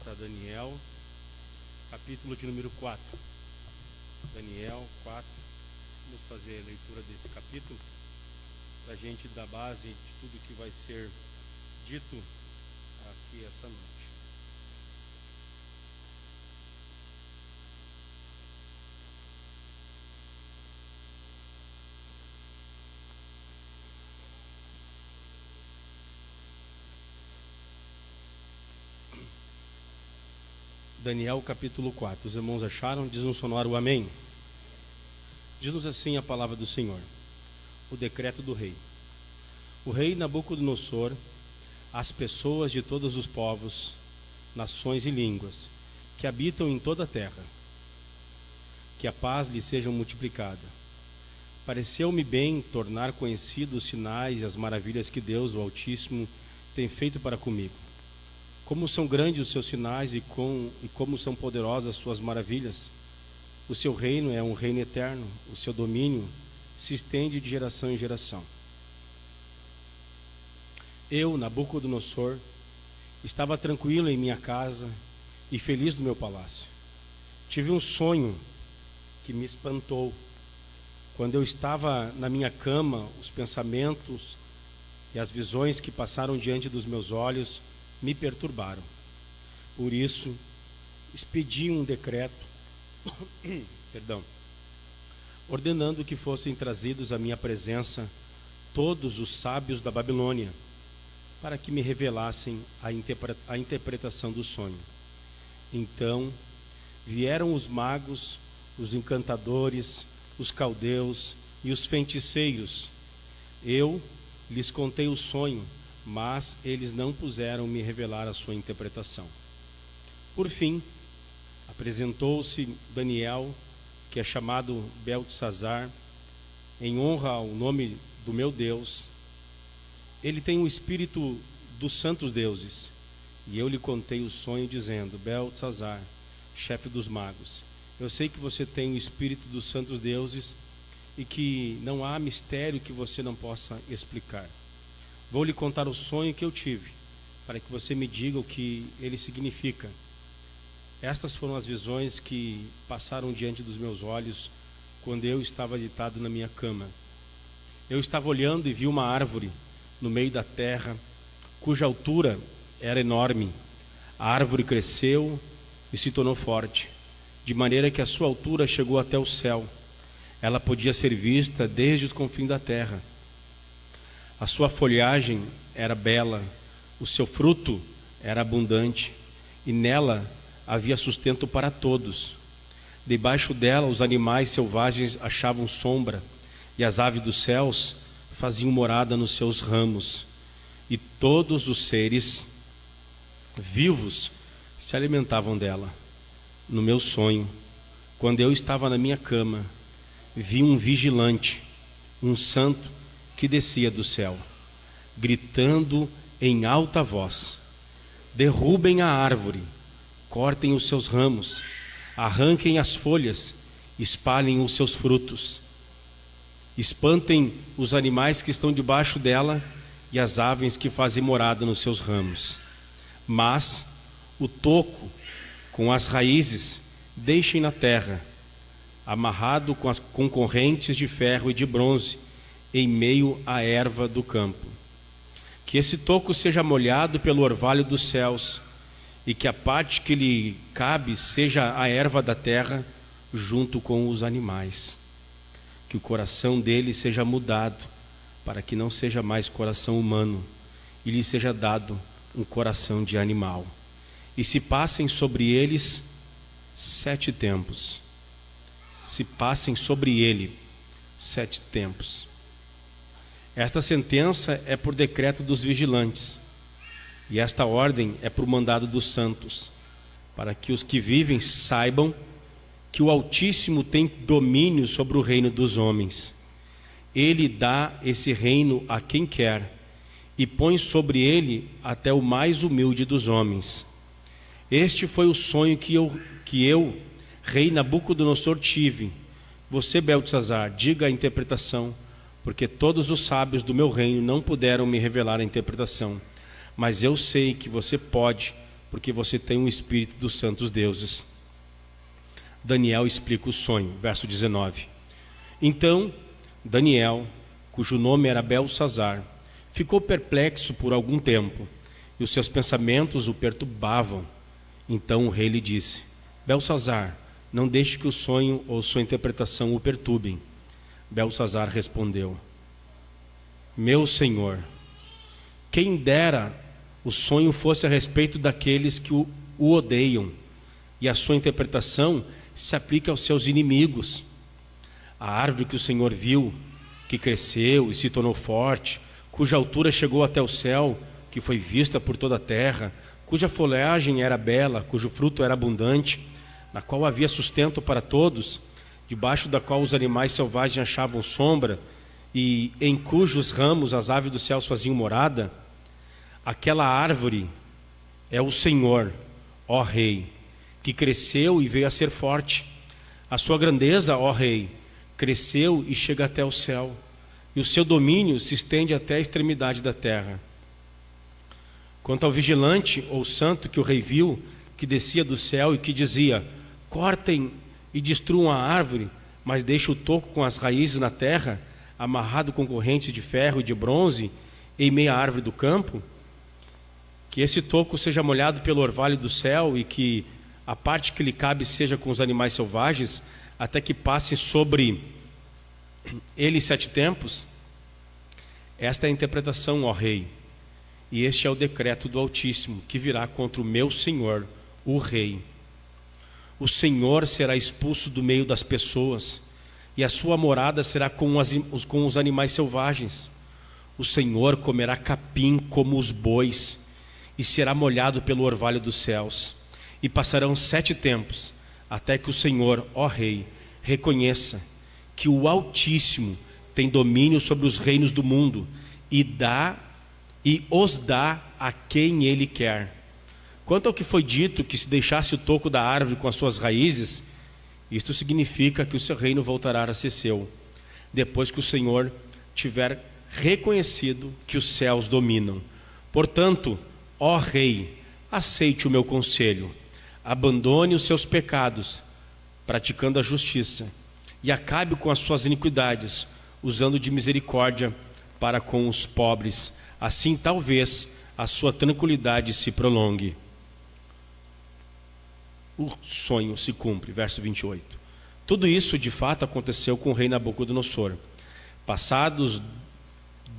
profeta Daniel, capítulo de número 4. Daniel 4. Vamos fazer a leitura desse capítulo para a gente dar base de tudo que vai ser dito aqui essa noite. Daniel capítulo 4. Os irmãos acharam? Diz um sonoro amém. Diz-nos assim a palavra do Senhor. O decreto do rei. O rei Nabucodonosor, as pessoas de todos os povos, nações e línguas, que habitam em toda a terra, que a paz lhes seja multiplicada. Pareceu-me bem tornar conhecidos os sinais e as maravilhas que Deus, o Altíssimo, tem feito para comigo. Como são grandes os seus sinais e como são poderosas as suas maravilhas. O seu reino é um reino eterno, o seu domínio se estende de geração em geração. Eu, Nabucodonosor, estava tranquilo em minha casa e feliz no meu palácio. Tive um sonho que me espantou. Quando eu estava na minha cama, os pensamentos e as visões que passaram diante dos meus olhos me perturbaram. Por isso, expedi um decreto, ordenando que fossem trazidos à minha presença todos os sábios da Babilônia, para que me revelassem a interpretação do sonho. Então, vieram os magos, os encantadores, os caldeus e os feiticeiros. Eu lhes contei o sonho, mas eles não puderam me revelar a sua interpretação. Por fim, apresentou-se Daniel, que é chamado Beltesazar, em honra ao nome do meu Deus. Ele tem o espírito dos santos deuses, e eu lhe contei o sonho dizendo: Beltesazar, chefe dos magos, eu sei que você tem o espírito dos santos deuses e que não há mistério que você não possa explicar. Vou lhe contar o sonho que eu tive, para que você me diga o que ele significa. Estas foram as visões que passaram diante dos meus olhos quando eu estava deitado na minha cama. Eu estava olhando e vi uma árvore no meio da terra, cuja altura era enorme. A árvore cresceu e se tornou forte, de maneira que a sua altura chegou até o céu. Ela podia ser vista desde os confins da terra. A sua folhagem era bela, o seu fruto era abundante, e nela havia sustento para todos. Debaixo dela os animais selvagens achavam sombra, e as aves dos céus faziam morada nos seus ramos, e todos os seres vivos se alimentavam dela. No meu sonho, quando eu estava na minha cama, vi um vigilante, um santo, que descia do céu, gritando em alta voz: derrubem a árvore, cortem os seus ramos, arranquem as folhas, espalhem os seus frutos, espantem os animais que estão debaixo dela e as aves que fazem morada nos seus ramos. Mas o toco com as raízes deixem na terra, amarrado com correntes de ferro e de bronze, em meio à erva do campo. Que esse toco seja molhado pelo orvalho dos céus, e que a parte que lhe cabe seja a erva da terra, junto com os animais. Que o coração dele seja mudado, para que não seja mais coração humano, e lhe seja dado um coração de animal. E se passem sobre eles 7 tempos. Se passem sobre ele 7 tempos. Esta sentença é por decreto dos vigilantes, e esta ordem é por mandado dos santos, para que os que vivem saibam que o Altíssimo tem domínio sobre o reino dos homens. Ele dá esse reino a quem quer, e põe sobre ele até o mais humilde dos homens. Este foi o sonho que eu, rei Nabucodonosor, tive. Você, Beltesazar, diga a interpretação, porque todos os sábios do meu reino não puderam me revelar a interpretação. Mas eu sei que você pode, porque você tem um espírito dos santos deuses. Daniel explica o sonho, verso 19. Então, Daniel, cujo nome era Beltsazar, ficou perplexo por algum tempo, e os seus pensamentos o perturbavam. Então o rei lhe disse: Beltsazar, não deixe que o sonho ou sua interpretação o perturbem. Beltsazar respondeu: Meu senhor, quem dera o sonho fosse a respeito daqueles que o odeiam, e a sua interpretação se aplica aos seus inimigos. A árvore que o Senhor viu, que cresceu e se tornou forte, cuja altura chegou até o céu, que foi vista por toda a terra, cuja folhagem era bela, cujo fruto era abundante, na qual havia sustento para todos, debaixo da qual os animais selvagens achavam sombra, e em cujos ramos as aves dos céus faziam morada, aquela árvore é o Senhor, ó Rei, que cresceu e veio a ser forte. A sua grandeza, ó Rei, cresceu e chega até o céu, e o seu domínio se estende até a extremidade da terra. Quanto ao vigilante ou santo que o rei viu, que descia do céu e que dizia: cortem e destruam a árvore, mas deixe o toco com as raízes na terra, amarrado com correntes de ferro e de bronze, em meia árvore do campo, que esse toco seja molhado pelo orvalho do céu e que a parte que lhe cabe seja com os animais selvagens, até que passe sobre ele 7 tempos. Esta é a interpretação, ó rei, e este é o decreto do Altíssimo, que virá contra o meu Senhor, o rei. O Senhor será expulso do meio das pessoas, e a sua morada será com os animais selvagens. O Senhor comerá capim como os bois, e será molhado pelo orvalho dos céus. E passarão 7 tempos, até que o Senhor, ó Rei, reconheça que o Altíssimo tem domínio sobre os reinos do mundo, e os dá a quem Ele quer. Quanto ao que foi dito, que se deixasse o toco da árvore com as suas raízes, isto significa que o seu reino voltará a ser seu, depois que o Senhor tiver reconhecido que os céus dominam. Portanto, ó Rei, aceite o meu conselho, abandone os seus pecados, praticando a justiça, e acabe com as suas iniquidades, usando de misericórdia para com os pobres. Assim talvez a sua tranquilidade se prolongue. O sonho se cumpre, verso 28. Tudo isso de fato aconteceu com o rei Nabucodonosor. Passados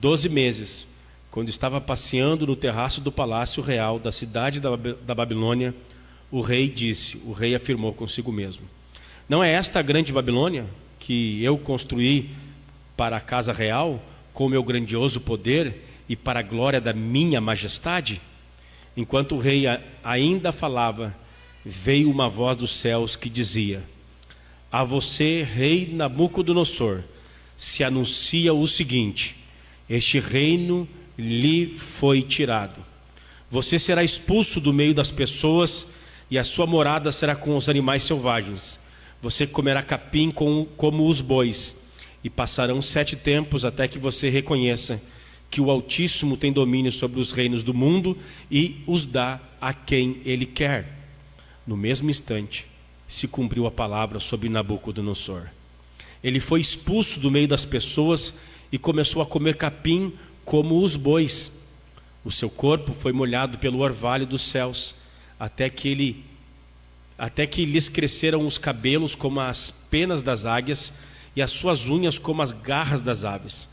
12 meses, quando estava passeando no terraço do palácio real da cidade da Babilônia, o rei afirmou consigo mesmo: não é esta a grande Babilônia que eu construí para a casa real, com o meu grandioso poder e para a glória da minha majestade? Enquanto o rei ainda falava, veio uma voz dos céus que dizia: a você, rei Nabucodonosor, se anuncia o seguinte: este reino lhe foi tirado. Você será expulso do meio das pessoas, e a sua morada será com os animais selvagens. Você comerá capim como os bois, e passarão 7 tempos até que você reconheça que o Altíssimo tem domínio sobre os reinos do mundo e os dá a quem Ele quer. No mesmo instante, se cumpriu a palavra sobre Nabucodonosor. Ele foi expulso do meio das pessoas e começou a comer capim como os bois. O seu corpo foi molhado pelo orvalho dos céus, até que lhes cresceram os cabelos como as penas das águias e as suas unhas como as garras das aves.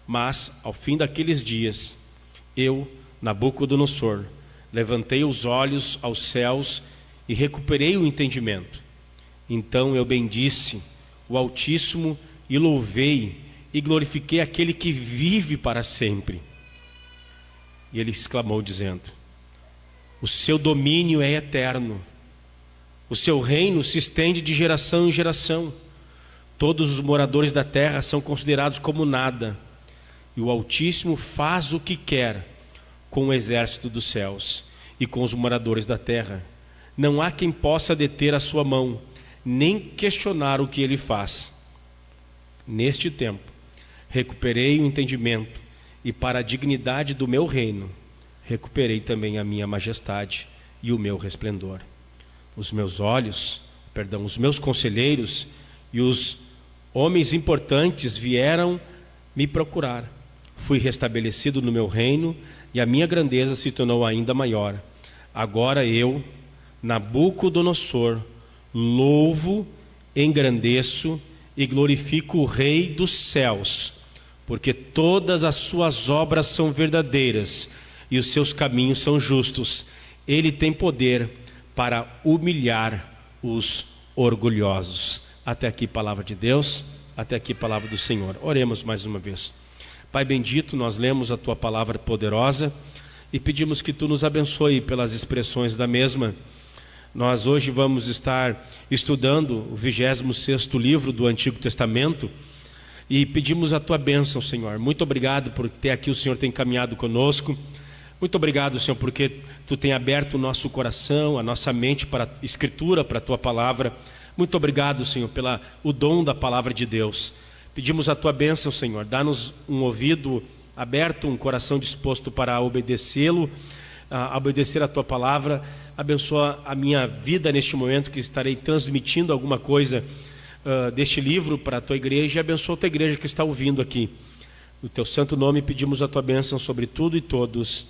Mas, ao fim daqueles dias, eu, Nabucodonosor, levantei os olhos aos céus e recuperei o entendimento. Então eu bendisse o Altíssimo e louvei e glorifiquei aquele que vive para sempre. E ele exclamou dizendo: o seu domínio é eterno, o seu reino se estende de geração em geração. Todos os moradores da terra são considerados como nada, e o Altíssimo faz o que quer com o exército dos céus e com os moradores da terra. Não há quem possa deter a sua mão, nem questionar o que ele faz. Neste tempo, recuperei o entendimento, e para a dignidade do meu reino, recuperei também a minha majestade e o meu resplendor. Os meus conselheiros e os homens importantes vieram me procurar. Fui restabelecido no meu reino e a minha grandeza se tornou ainda maior. Agora eu, Nabucodonosor, louvo, engrandeço e glorifico o Rei dos céus, porque todas as suas obras são verdadeiras e os seus caminhos são justos. Ele tem poder para humilhar os orgulhosos. Até aqui palavra de Deus, até aqui palavra do Senhor. Oremos mais uma vez. Pai bendito, nós lemos a tua palavra poderosa e pedimos que tu nos abençoe pelas expressões da mesma. Nós hoje vamos estar estudando o 26º livro do Antigo Testamento e pedimos a tua bênção, Senhor. Muito obrigado por ter aqui, o Senhor tem caminhado conosco. Muito obrigado, Senhor, porque tu tem aberto o nosso coração, a nossa mente para a Escritura, para a tua palavra. Muito obrigado, Senhor, pelo dom da palavra de Deus. Pedimos a tua bênção, Senhor. Dá-nos um ouvido aberto, um coração disposto para obedecê-lo, a obedecer a tua palavra. Abençoa a minha vida neste momento que estarei transmitindo alguma coisa deste livro para a tua igreja. E abençoa a tua igreja que está ouvindo aqui. No teu santo nome pedimos a tua bênção sobre tudo e todos.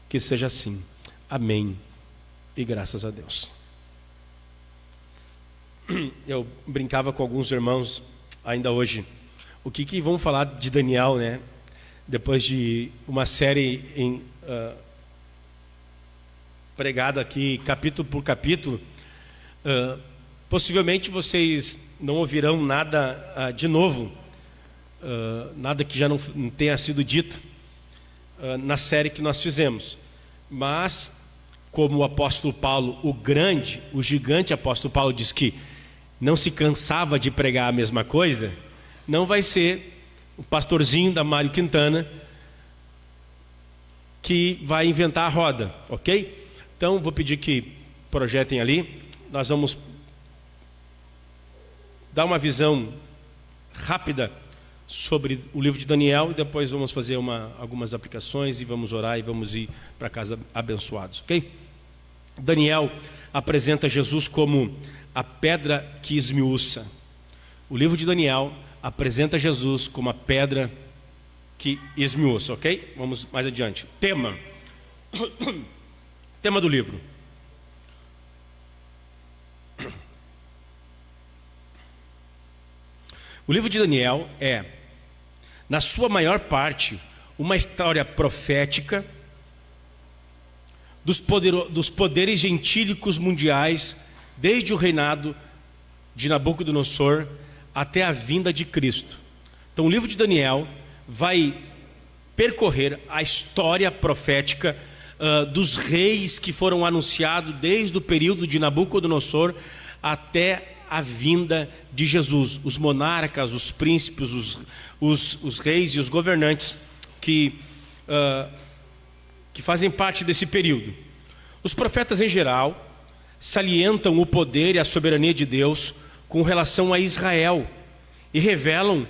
Que seja assim. Amém. E graças a Deus. Eu brincava com alguns irmãos ainda hoje. O que vamos falar de Daniel, né? Depois de uma série pregada aqui capítulo por capítulo, possivelmente vocês não ouvirão nada de novo, nada que já não tenha sido dito na série que nós fizemos. Mas, como o apóstolo Paulo, o gigante apóstolo Paulo diz que não se cansava de pregar a mesma coisa, não vai ser o pastorzinho da Mário Quintana que vai inventar a roda, ok? Então vou pedir que projetem ali. Nós vamos dar uma visão rápida sobre o livro de Daniel e depois vamos fazer algumas aplicações e vamos orar e vamos ir para casa abençoados, ok? Daniel apresenta Jesus como a pedra que esmiuça. O livro de Daniel apresenta Jesus como a pedra que esmiuça, ok? Vamos mais adiante. Tema do livro. O livro de Daniel é, na sua maior parte, uma história profética dos poderes gentílicos mundiais, desde o reinado de Nabucodonosor até a vinda de Cristo. Então o livro de Daniel vai percorrer a história profética dos reis que foram anunciados desde o período de Nabucodonosor até a vinda de Jesus, os monarcas, os príncipes, os reis e os governantes que fazem parte desse período. Os profetas em geral salientam o poder e a soberania de Deus com relação a Israel e revelam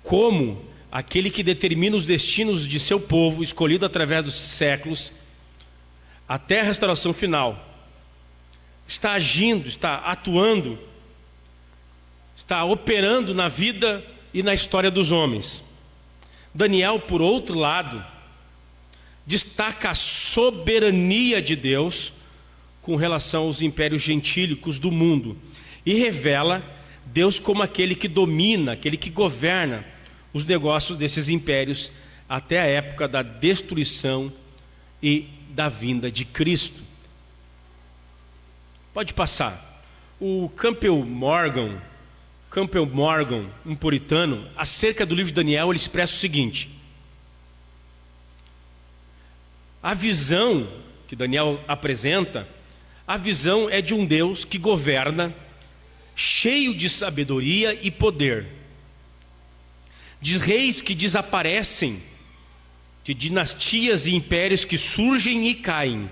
como aquele que determina os destinos de seu povo, escolhido através dos séculos, até a restauração final, está agindo, está atuando, está operando na vida e na história dos homens. Daniel, por outro lado, destaca a soberania de Deus com relação aos impérios gentílicos do mundo e revela Deus como aquele que domina, aquele que governa os negócios desses impérios até a época da destruição e da vinda de Cristo. Pode passar. O Campbell Morgan, um puritano, acerca do livro de Daniel, ele expressa o seguinte: a visão que Daniel apresenta, a visão é de um Deus que governa, cheio de sabedoria e poder, de reis que desaparecem, de dinastias e impérios que surgem e caem,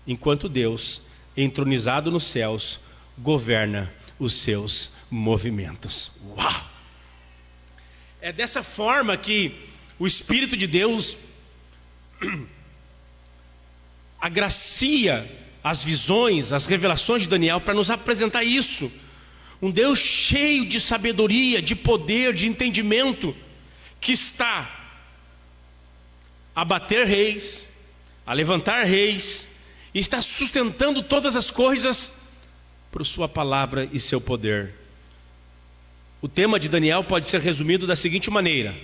enquanto Deus, entronizado nos céus, governa os seus movimentos. Uau! É dessa forma que o Espírito de Deus agracia as visões, as revelações de Daniel para nos apresentar isso. Um Deus cheio de sabedoria, de poder, de entendimento, que está a bater reis, a levantar reis, e está sustentando todas as coisas por sua palavra e seu poder. O tema de Daniel pode ser resumido da seguinte maneira: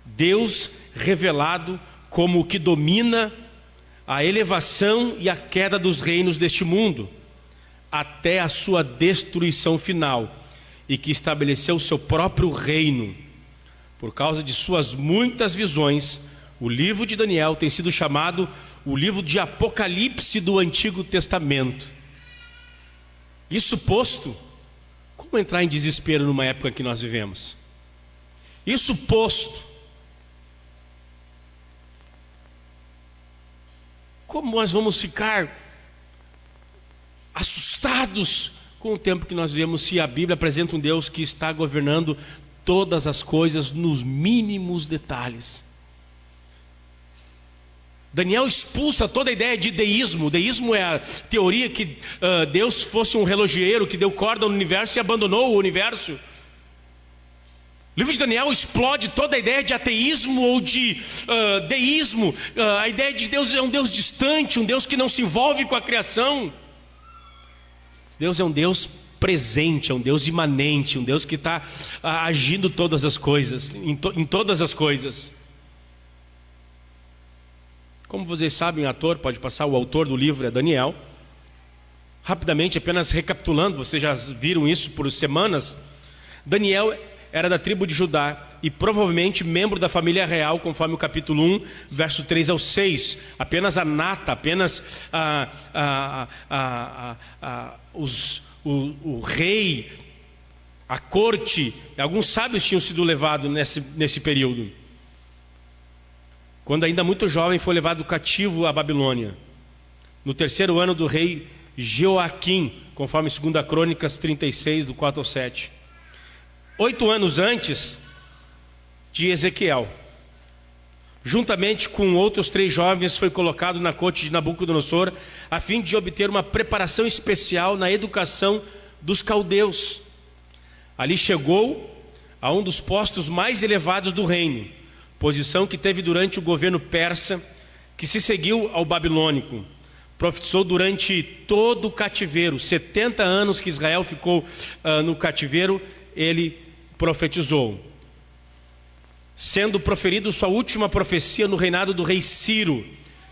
Deus revelado como o que domina a elevação e a queda dos reinos deste mundo, até a sua destruição final, e que estabeleceu o seu próprio reino. Por causa de suas muitas visões, o livro de Daniel tem sido chamado o livro de Apocalipse do Antigo Testamento. Isso posto, como entrar em desespero numa época que nós vivemos? Isso posto, como nós vamos ficar assustados com o tempo que nós vivemos, se a Bíblia apresenta um Deus que está governando todas as coisas nos mínimos detalhes? Daniel expulsa toda a ideia de deísmo. O deísmo é a teoria que Deus fosse um relojoeiro que deu corda no universo e abandonou o universo. O livro de Daniel explode toda a ideia de ateísmo ou de deísmo. A ideia de Deus é um Deus distante, um Deus que não se envolve com a criação. Deus é um Deus presente, é um Deus imanente, um Deus que está agindo todas as coisas, em todas as coisas. Como vocês sabem, pode passar, o autor do livro é Daniel. Rapidamente, apenas recapitulando, vocês já viram isso por semanas. Daniel era da tribo de Judá e provavelmente membro da família real, conforme o capítulo 1, verso 3 ao 6. Apenas a nata, apenas o rei, a corte, alguns sábios tinham sido levados nesse período. Quando ainda muito jovem, foi levado cativo à Babilônia, no 3º ano do rei Jeoaquim, conforme 2 Crônicas 36, do 4 ao 7. 8 anos antes de Ezequiel, juntamente com outros 3 jovens, foi colocado na corte de Nabucodonosor, a fim de obter uma preparação especial na educação dos caldeus. Ali chegou a um dos postos mais elevados do reino, posição que teve durante o governo persa, que se seguiu ao babilônico. Profetizou durante todo o cativeiro, 70 anos que Israel ficou no cativeiro, ele profetizou, sendo proferido sua última profecia no reinado do rei Ciro,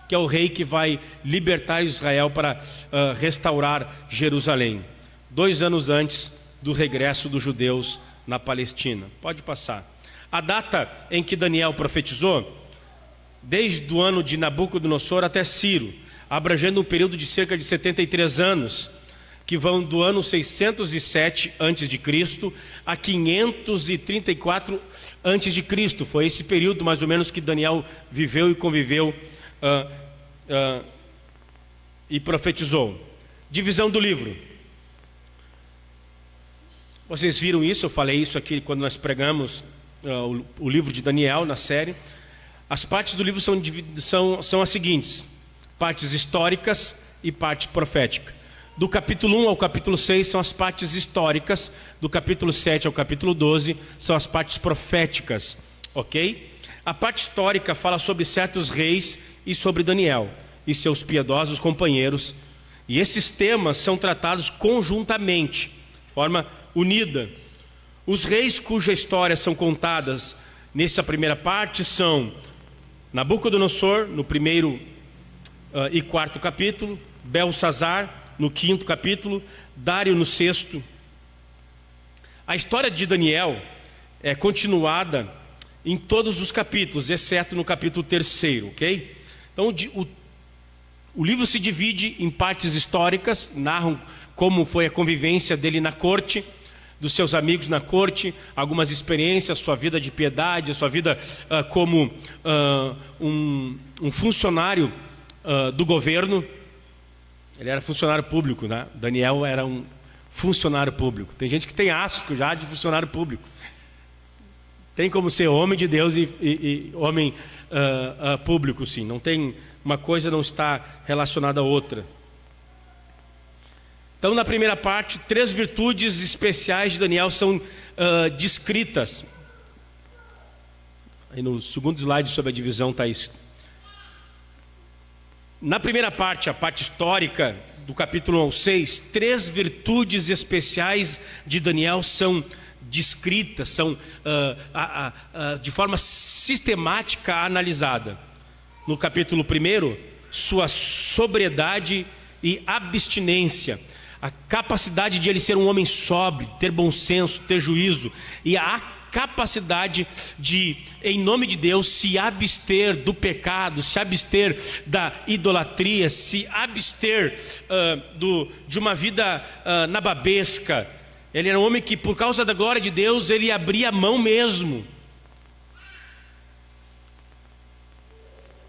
que é o rei que vai libertar Israel para restaurar Jerusalém, 2 anos antes do regresso dos judeus na Palestina. Pode passar. A data em que Daniel profetizou, desde o ano de Nabucodonosor até Ciro, abrangendo um período de cerca de 73 anos, que vão do ano 607 a.C. a 534 a.C. Foi esse período mais ou menos que Daniel viveu e conviveu e profetizou. Divisão do livro. Vocês viram isso, eu falei isso aqui quando nós pregamos o livro de Daniel na série. As partes do livro são as seguintes: partes históricas e parte profética. Do capítulo 1 ao capítulo 6 são as partes históricas, do capítulo 7 ao capítulo 12 são as partes proféticas, ok? A parte histórica fala sobre certos reis e sobre Daniel e seus piedosos companheiros, e esses temas são tratados conjuntamente, de forma unida. Os reis cuja história são contadas nessa primeira parte são Nabucodonosor, no 1º e 4º capítulo, Belsazar, no 5º capítulo, Dário, no 6º. A história de Daniel é continuada em todos os capítulos, exceto no capítulo 3º, ok? Então, o livro se divide em partes históricas, narram como foi a convivência dele na corte, dos seus amigos na corte, algumas experiências, sua vida de piedade, sua vida como um funcionário do governo. Ele era funcionário público, né? Daniel era um funcionário público. Tem gente que tem asco já de funcionário público. Tem como ser homem de Deus e homem público, sim. Não uma coisa não está relacionada à outra. Então, na primeira parte, 3 virtudes especiais de Daniel são descritas. Aí no segundo slide sobre a divisão está isso. Na primeira parte, a parte histórica, do capítulo 1 ao 6, 3 virtudes especiais de Daniel são descritas, são de forma sistemática analisada. No capítulo 1, sua sobriedade e abstinência, a capacidade de ele ser um homem sóbrio, ter bom senso, ter juízo, e a capacidade de, em nome de Deus, se abster do pecado, se abster da idolatria, se abster de uma vida nababesca. Ele era um homem que, por causa da glória de Deus, ele abria a mão mesmo.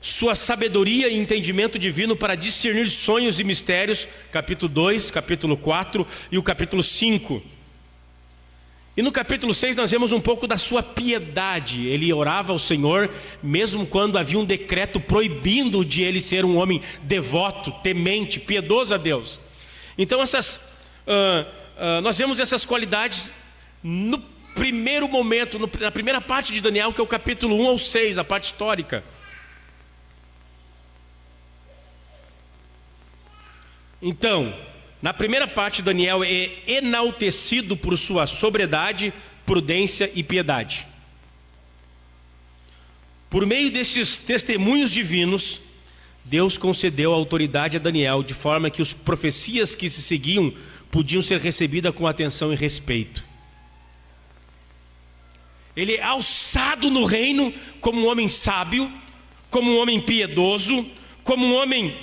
Sua sabedoria e entendimento divino para discernir sonhos e mistérios, capítulo 2, capítulo 4 e o capítulo 5. E no capítulo 6 nós vemos um pouco da sua piedade. Ele orava ao Senhor, mesmo quando havia um decreto proibindo de ele ser um homem devoto, temente, piedoso a Deus. Então nós vemos essas qualidades no primeiro momento, na primeira parte de Daniel, que é o capítulo 1 ao 6, a parte histórica. Então, na primeira parte, Daniel é enaltecido por sua sobriedade, prudência e piedade. Por meio desses testemunhos divinos, Deus concedeu autoridade a Daniel, de forma que as profecias que se seguiam podiam ser recebidas com atenção e respeito. Ele é alçado no reino como um homem sábio, como um homem piedoso, como um homem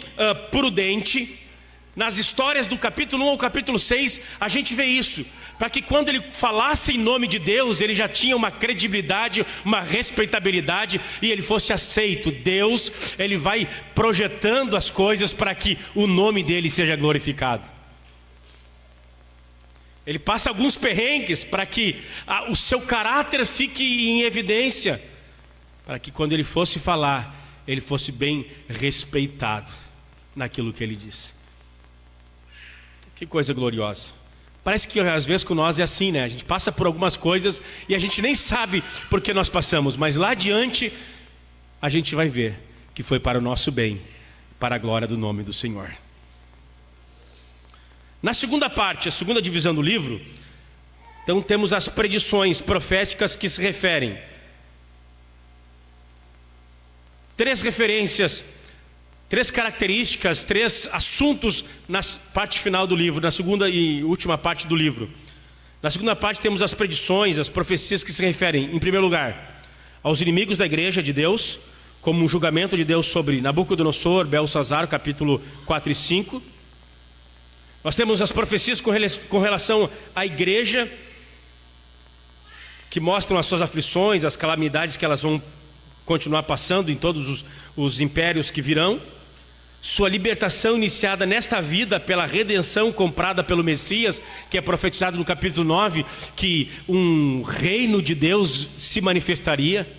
prudente. Nas histórias do capítulo 1 ao capítulo 6, a gente vê isso, para que quando ele falasse em nome de Deus, ele já tinha uma credibilidade, uma respeitabilidade, e ele fosse aceito. Deus, ele vai projetando as coisas para que o nome dele seja glorificado. Ele passa alguns perrengues para que o seu caráter fique em evidência, para que quando ele fosse falar, ele fosse bem respeitado naquilo que ele disse. Que coisa gloriosa. Parece que às vezes com nós é assim, né? A gente passa por algumas coisas e a gente nem sabe por que nós passamos, mas lá adiante a gente vai ver que foi para o nosso bem, para a glória do nome do Senhor. Na segunda parte, a segunda divisão do livro, então temos as predições proféticas que se referem. 3 referências, 3 características, 3 assuntos na parte final do livro, na segunda e última parte do livro. Na segunda parte temos as predições, as profecias que se referem, em primeiro lugar, aos inimigos da igreja de Deus, como um julgamento de Deus sobre Nabucodonosor, Belsazar, capítulo 4 e 5. Nós temos as profecias com relação à igreja, que mostram as suas aflições, as calamidades que elas vão continuar passando em todos os impérios que virão. Sua libertação iniciada nesta vida pela redenção comprada pelo Messias, que é profetizado no capítulo 9, que um reino de Deus se manifestaria.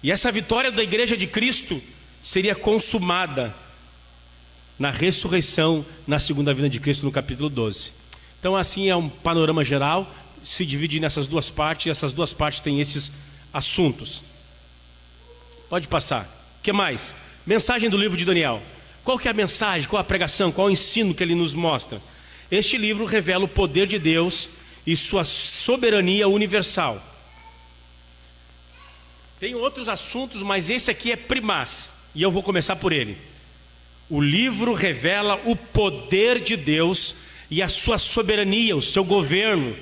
E essa vitória da igreja de Cristo seria consumada na ressurreição, na segunda vinda de Cristo, no capítulo 12. Então assim é um panorama geral, se divide nessas 2 partes, e essas 2 partes têm esses assuntos. Pode passar. O que mais? Mensagem do livro de Daniel. Qual que é a mensagem, qual a pregação, qual o ensino que ele nos mostra? Este livro revela o poder de Deus e sua soberania universal. Tem outros assuntos, mas esse aqui é primaz, e eu vou começar por ele. O livro revela o poder de Deus e a sua soberania, o seu governo,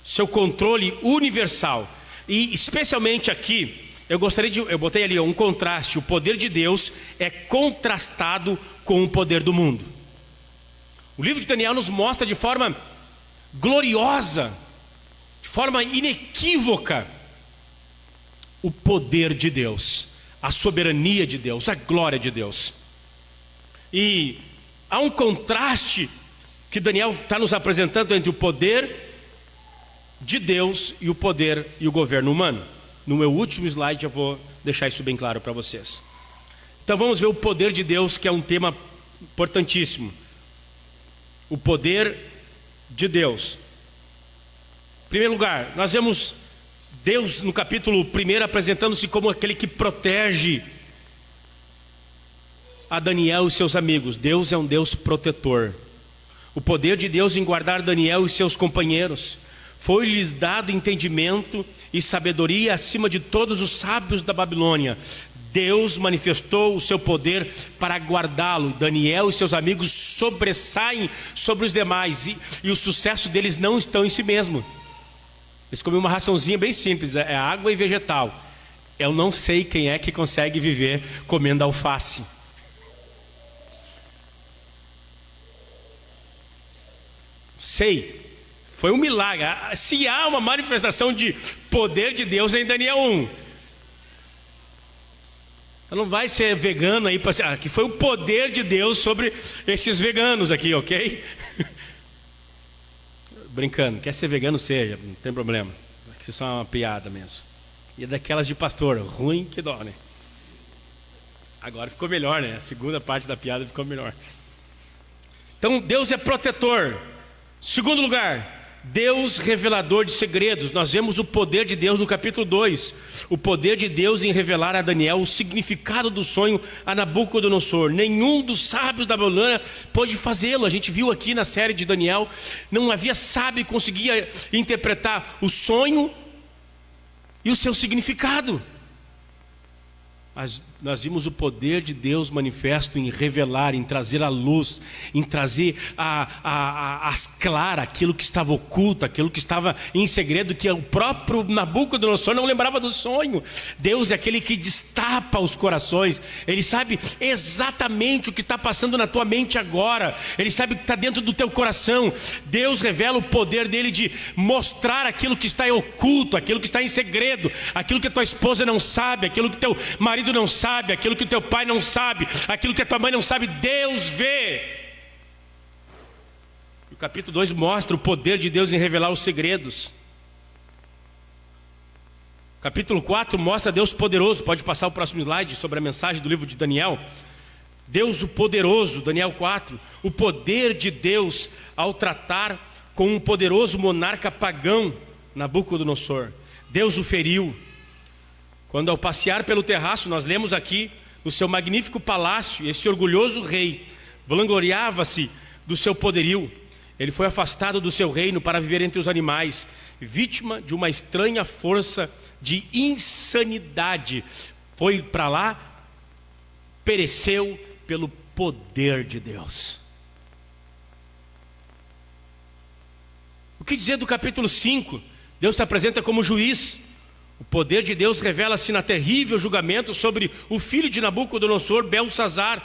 seu controle universal. E especialmente aqui, eu botei ali um contraste. O poder de Deus é contrastado com o poder do mundo. O livro de Daniel nos mostra de forma gloriosa, de forma inequívoca, o poder de Deus, a soberania de Deus, a glória de Deus. E há um contraste que Daniel está nos apresentando entre o poder de Deus e o poder e o governo humano. No meu último slide eu vou deixar isso bem claro para vocês. Então vamos ver o poder de Deus, que é um tema importantíssimo. O poder de Deus. Em primeiro lugar, nós vemos Deus no capítulo 1 apresentando-se como aquele que protege a Daniel e seus amigos. Deus é um Deus protetor. O poder de Deus em guardar Daniel e seus companheiros. Foi-lhes dado entendimento e sabedoria acima de todos os sábios da Babilônia. Deus manifestou o seu poder para guardá-lo. Daniel e seus amigos sobressaem sobre os demais, e o sucesso deles não estão em si mesmo. Eles comem uma raçãozinha bem simples, é água e vegetal. Eu não sei quem é que consegue viver comendo alface. Sei, foi um milagre. Se há uma manifestação de poder de Deus é em Daniel 1. Então não vai ser vegano aí para ser, que foi o poder de Deus sobre esses veganos aqui, ok? Brincando, quer ser vegano seja, não tem problema. Isso é só uma piada mesmo. E é daquelas de pastor, ruim que dó, né? Agora ficou melhor, né? A segunda parte da piada ficou melhor. Então Deus é protetor. Segundo lugar, Deus revelador de segredos. Nós vemos o poder de Deus no capítulo 2. O poder de Deus em revelar a Daniel o significado do sonho a Nabucodonosor. Nenhum dos sábios da Babilônia pôde fazê-lo. A gente viu aqui na série de Daniel, não havia sábio que conseguia interpretar o sonho e o seu significado. Nós vimos o poder de Deus manifesto em revelar, em trazer à luz, em trazer às claras aquilo que estava oculto, aquilo que estava em segredo, que o próprio Nabucodonosor não lembrava do sonho. Deus é aquele que destapa os corações. Ele sabe exatamente o que está passando na tua mente agora. Ele sabe o que está dentro do teu coração. Deus revela o poder dele de mostrar aquilo que está oculto, aquilo que está em segredo, aquilo que a tua esposa não sabe, aquilo que teu marido não sabe, aquilo que o teu pai não sabe, aquilo que a tua mãe não sabe, Deus vê. O capítulo 2 mostra o poder de Deus em revelar os segredos. O capítulo 4 mostra Deus poderoso. Pode passar o próximo slide sobre a mensagem do livro de Daniel. Deus o poderoso, Daniel 4. O poder de Deus ao tratar com um poderoso monarca pagão, Nabucodonosor. Deus o feriu. Quando ao passear pelo terraço, nós lemos aqui, no seu magnífico palácio, esse orgulhoso rei vangloriava-se do seu poderio. Ele foi afastado do seu reino para viver entre os animais, vítima de uma estranha força de insanidade. Foi para lá, pereceu pelo poder de Deus. O que dizer do capítulo 5? Deus se apresenta como juiz. O poder de Deus revela-se na terrível julgamento sobre o filho de Nabucodonosor, Belsassar.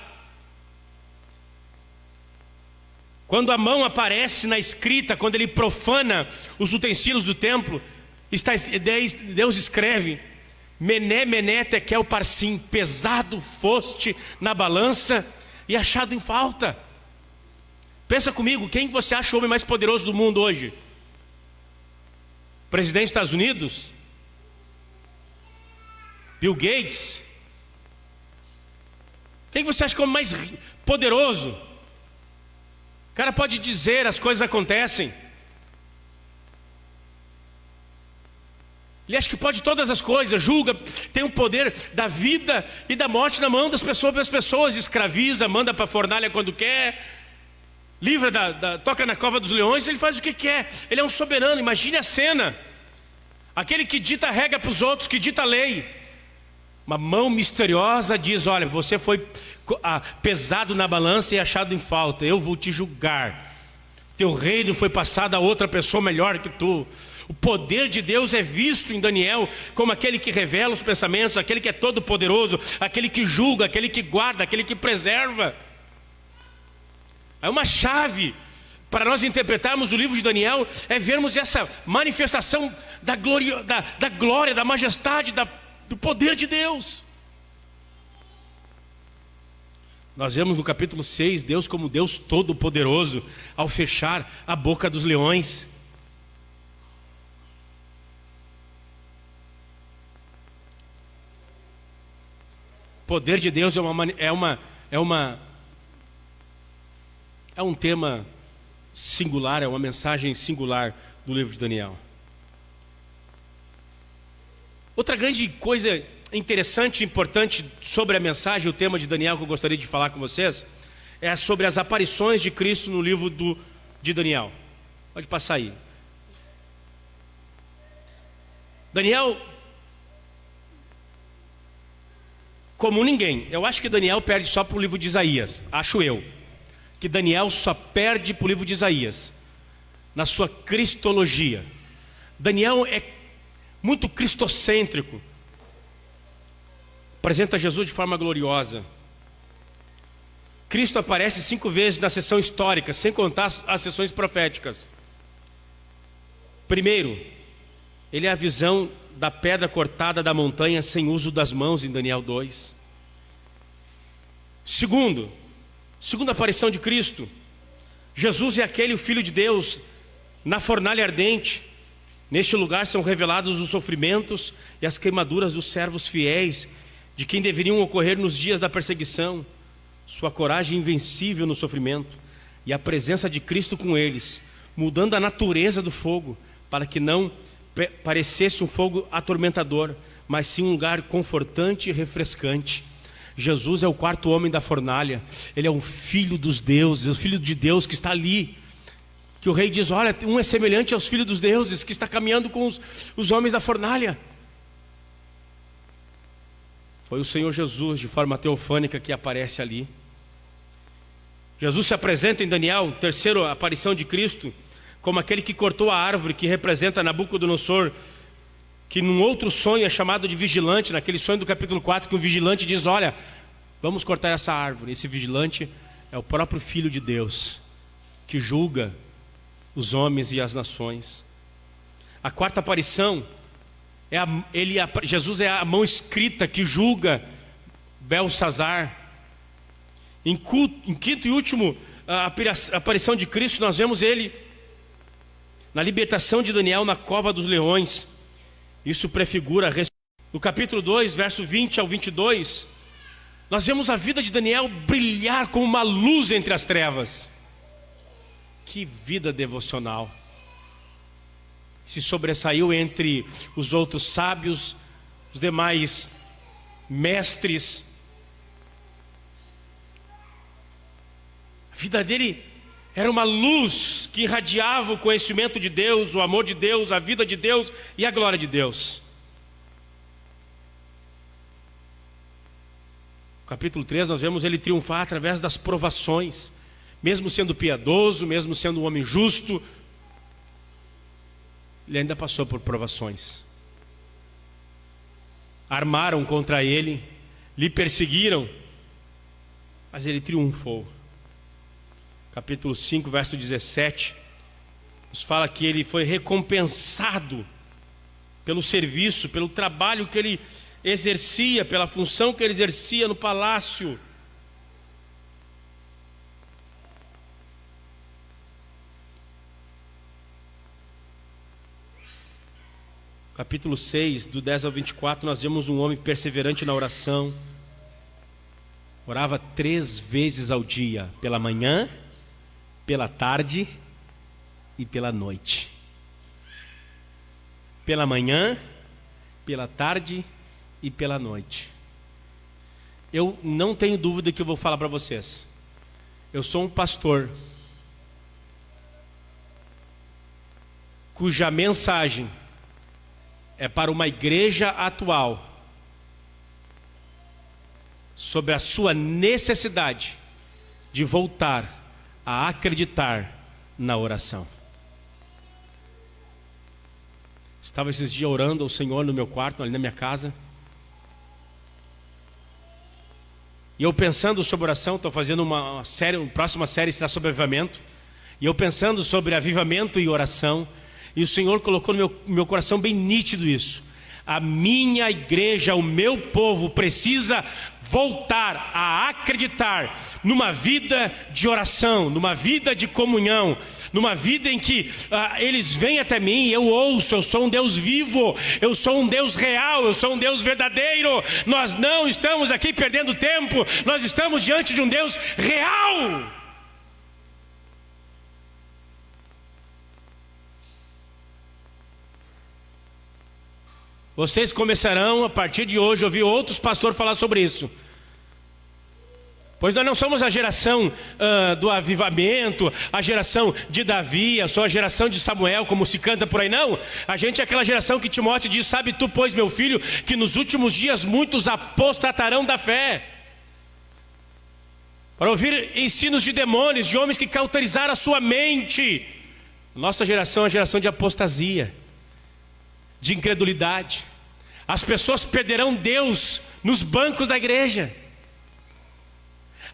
Quando a mão aparece na escrita, quando ele profana os utensílios do templo, Deus escreve: Mené, Mené, Tekel, Parsim, pesado foste na balança e achado em falta. Pensa comigo, quem você acha o homem mais poderoso do mundo hoje? Presidente dos Estados Unidos? Bill Gates? Quem você acha que é o mais poderoso? O cara pode dizer, as coisas acontecem. Ele acha que pode todas as coisas, julga, tem o poder da vida e da morte na mão das pessoas, escraviza, manda para a fornalha quando quer, livra toca na cova dos leões, ele faz o que quer. Ele é um soberano. Imagine a cena, aquele que dita a regra para os outros, que dita a lei. Uma mão misteriosa diz: olha, você foi pesado na balança e achado em falta, eu vou te julgar. Teu reino foi passado a outra pessoa melhor que tu. O poder de Deus é visto em Daniel como aquele que revela os pensamentos, aquele que é todo poderoso, aquele que julga, aquele que guarda, aquele que preserva. É uma chave para nós interpretarmos o livro de Daniel, é vermos essa manifestação da glória, da majestade, do poder de Deus. Nós vemos no capítulo 6 Deus como Deus todo-poderoso ao fechar a boca dos leões. poder de Deus é um tema singular, é uma mensagem singular do livro de Daniel. Outra grande coisa interessante e importante sobre a mensagem, o tema de Daniel que eu gostaria de falar com vocês, é sobre as aparições de Cristo no livro de Daniel. Pode passar aí. Daniel, como ninguém, eu acho que Daniel perde só para o livro de Isaías, acho eu, que Daniel só perde para o livro de Isaías, na sua cristologia. Daniel é muito cristocêntrico, apresenta Jesus de forma gloriosa. Cristo aparece 5 vezes na sessão histórica, sem contar as sessões proféticas. Primeiro, ele é a visão da pedra cortada da montanha sem uso das mãos em Daniel 2. Segunda aparição de Cristo, Jesus é aquele, o Filho de Deus, na fornalha ardente. Neste lugar são revelados os sofrimentos e as queimaduras dos servos fiéis, de quem deveriam ocorrer nos dias da perseguição. Sua coragem invencível no sofrimento e a presença de Cristo com eles, mudando a natureza do fogo, para que não parecesse um fogo atormentador, mas sim um lugar confortante e refrescante. Jesus é o 4º homem da fornalha. Ele é um filho dos deuses, o filho de Deus que está ali, que o rei diz, olha, um é semelhante aos filhos dos deuses, que está caminhando com os homens da fornalha. Foi o Senhor Jesus, de forma teofânica, que aparece ali. Jesus se apresenta em Daniel, 3ª aparição de Cristo, como aquele que cortou a árvore, que representa Nabucodonosor, que num outro sonho é chamado de vigilante, naquele sonho do capítulo 4, que o vigilante diz, olha, vamos cortar essa árvore. Esse vigilante é o próprio Filho de Deus, que julga os homens e as nações. A 4ª aparição, Jesus é a mão escrita que julga Belsazar. Em 5º e último aparição de Cristo, nós vemos ele na libertação de Daniel na cova dos leões. Isso prefigura a ressurreição. No capítulo 2, verso 20 ao 22, nós vemos a vida de Daniel brilhar como uma luz entre as trevas. Que vida devocional! Se sobressaiu entre os outros sábios, os demais mestres. A vida dele era uma luz que irradiava o conhecimento de Deus, o amor de Deus, a vida de Deus e a glória de Deus. No capítulo 3 nós vemos ele triunfar através das provações. Mesmo sendo piedoso, mesmo sendo um homem justo, ele ainda passou por provações. Armaram contra ele, lhe perseguiram, mas ele triunfou. Capítulo 5, verso 17, nos fala que ele foi recompensado pelo serviço, pelo trabalho que ele exercia, pela função que ele exercia no palácio. Capítulo 6, do 10 ao 24, nós vemos um homem perseverante na oração. Orava 3 vezes ao dia, pela manhã, pela tarde e pela noite. Pela manhã, pela tarde e pela noite. Eu não tenho dúvida que eu vou falar para vocês. Eu sou um pastor cuja mensagem é para uma igreja atual, sobre a sua necessidade de voltar a acreditar na oração. Estava esses dias orando ao Senhor no meu quarto, ali na minha casa, e eu pensando sobre oração. Estou fazendo uma próxima série será sobre avivamento, e eu pensando sobre avivamento e oração. E o Senhor colocou no meu coração bem nítido isso. A minha igreja, o meu povo precisa voltar a acreditar numa vida de oração, numa vida de comunhão, numa vida em que eles vêm até mim, eu ouço, eu sou um Deus vivo, eu sou um Deus real, eu sou um Deus verdadeiro. Nós não estamos aqui perdendo tempo, nós estamos diante de um Deus real. Vocês começarão a partir de hoje a ouvir outros pastores falar sobre isso. Pois nós não somos a geração do avivamento, a geração de Davi, só a geração de Samuel, como se canta por aí, não. A gente é aquela geração que Timóteo diz: sabe tu, pois, meu filho, que nos últimos dias muitos apostatarão da fé, para ouvir ensinos de demônios, de homens que cauterizaram a sua mente. Nossa geração é a geração de apostasia, de incredulidade. As pessoas perderão Deus nos bancos da igreja.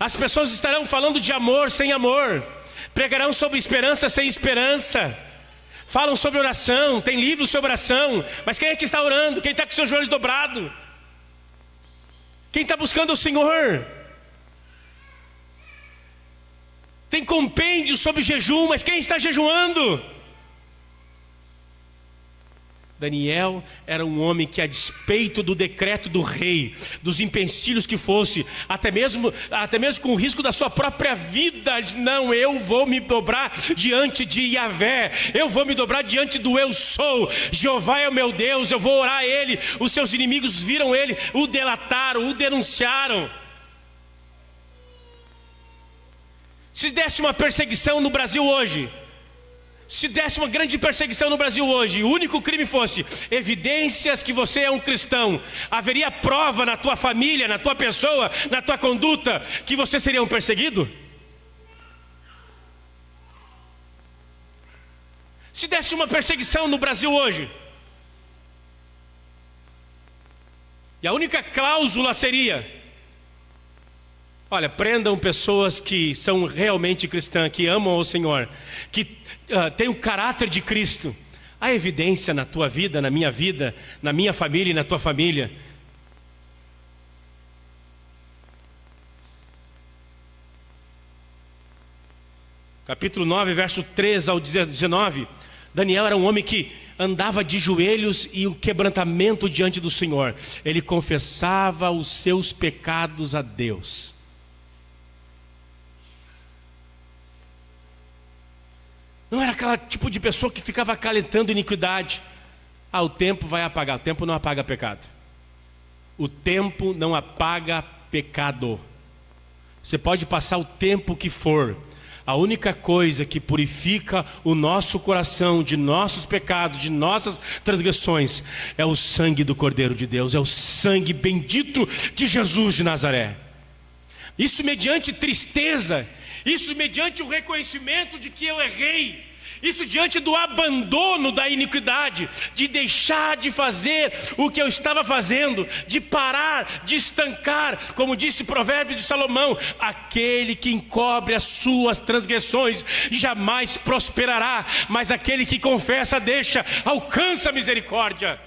As pessoas estarão falando de amor sem amor, pregarão sobre esperança sem esperança, falam sobre oração, tem livros sobre oração, mas quem é que está orando? Quem está com seus joelhos dobrados? Quem está buscando o Senhor? Tem compêndio sobre jejum, mas quem está jejuando? Daniel era um homem que, a despeito do decreto do rei, dos empecilhos que fosse, até mesmo com o risco da sua própria vida, não, eu vou me dobrar diante de Yahvé, eu vou me dobrar diante do eu sou, Jeová é o meu Deus, eu vou orar a ele. Os seus inimigos viram ele, o delataram, o denunciaram. Se desse uma perseguição no Brasil hoje, se desse uma grande perseguição no Brasil hoje, e o único crime fosse evidências que você é um cristão, haveria prova na tua família, na tua pessoa, na tua conduta, que você seria um perseguido? Se desse uma perseguição no Brasil hoje, e a única cláusula seria: olha, prendam pessoas que são realmente cristãs, que amam ao Senhor, que têm o caráter de Cristo. Há evidência na tua vida, na minha família e na tua família. Capítulo 9, verso 3 ao 19. Daniel era um homem que andava de joelhos e o quebrantamento diante do Senhor. Ele confessava os seus pecados a Deus. Não era aquele tipo de pessoa que ficava acalentando iniquidade. O tempo vai apagar. O tempo não apaga pecado. O tempo não apaga pecado. Você pode passar o tempo que for. A única coisa que purifica o nosso coração de nossos pecados, de nossas transgressões, é o sangue do Cordeiro de Deus, é o sangue bendito de Jesus de Nazaré. Isso mediante tristeza, isso mediante o reconhecimento de que eu errei, isso diante do abandono da iniquidade, de deixar de fazer o que eu estava fazendo, de parar, de estancar, como disse o provérbio de Salomão: aquele que encobre as suas transgressões jamais prosperará, mas aquele que confessa, deixa, alcança a misericórdia.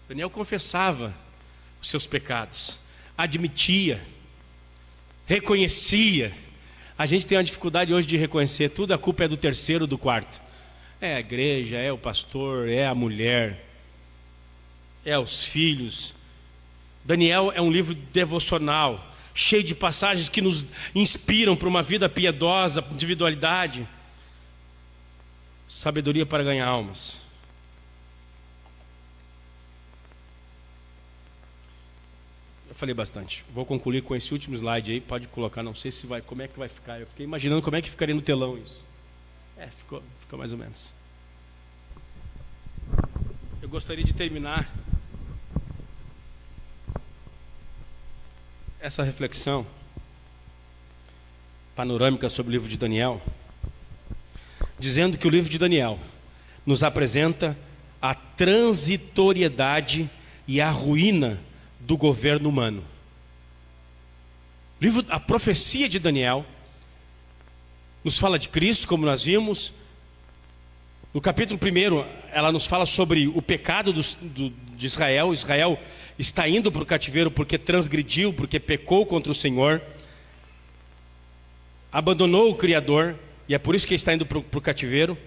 Daniel confessava os seus pecados, admitia, reconhecia. A gente tem uma dificuldade hoje de reconhecer tudo, a culpa é do terceiro, do quarto. É a igreja, é o pastor, é a mulher, é os filhos. Daniel é um livro devocional, cheio de passagens que nos inspiram para uma vida piedosa, individualidade, sabedoria para ganhar almas. Falei bastante. Vou concluir com esse último slide aí. Pode colocar, não sei se vai, como é que vai ficar. Eu fiquei imaginando como é que ficaria no telão isso. Ficou mais ou menos. Eu gostaria de terminar essa reflexão panorâmica sobre o livro de Daniel, dizendo que o livro de Daniel nos apresenta a transitoriedade e a ruína do governo humano. A profecia de Daniel nos fala de Cristo, como nós vimos, No capítulo 1, ela nos fala sobre o pecado de Israel. Israel está indo para o cativeiro porque transgrediu, porque pecou contra o Senhor, abandonou o Criador, e é por isso que está indo para o cativeiro.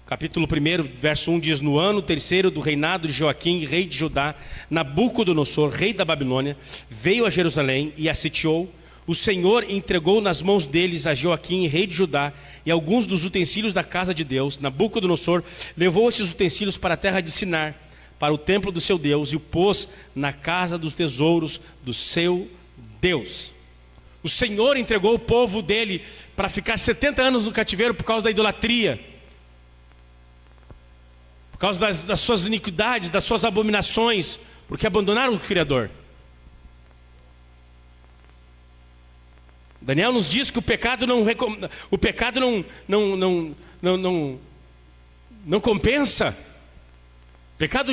Capítulo 1, verso 1 diz: no ano 3º do reinado de Joaquim, rei de Judá, Nabucodonosor, rei da Babilônia, veio a Jerusalém e a sitiou. O Senhor entregou nas mãos deles a Joaquim, rei de Judá, e alguns dos utensílios da casa de Deus. Nabucodonosor levou esses utensílios para a terra de Sinar, para o templo do seu Deus, e o pôs na casa dos tesouros do seu Deus. O Senhor entregou o povo dele para ficar 70 anos no cativeiro por causa da idolatria, por causa das suas iniquidades, das suas abominações, porque abandonaram o Criador. Daniel nos diz que o pecado não compensa. O pecado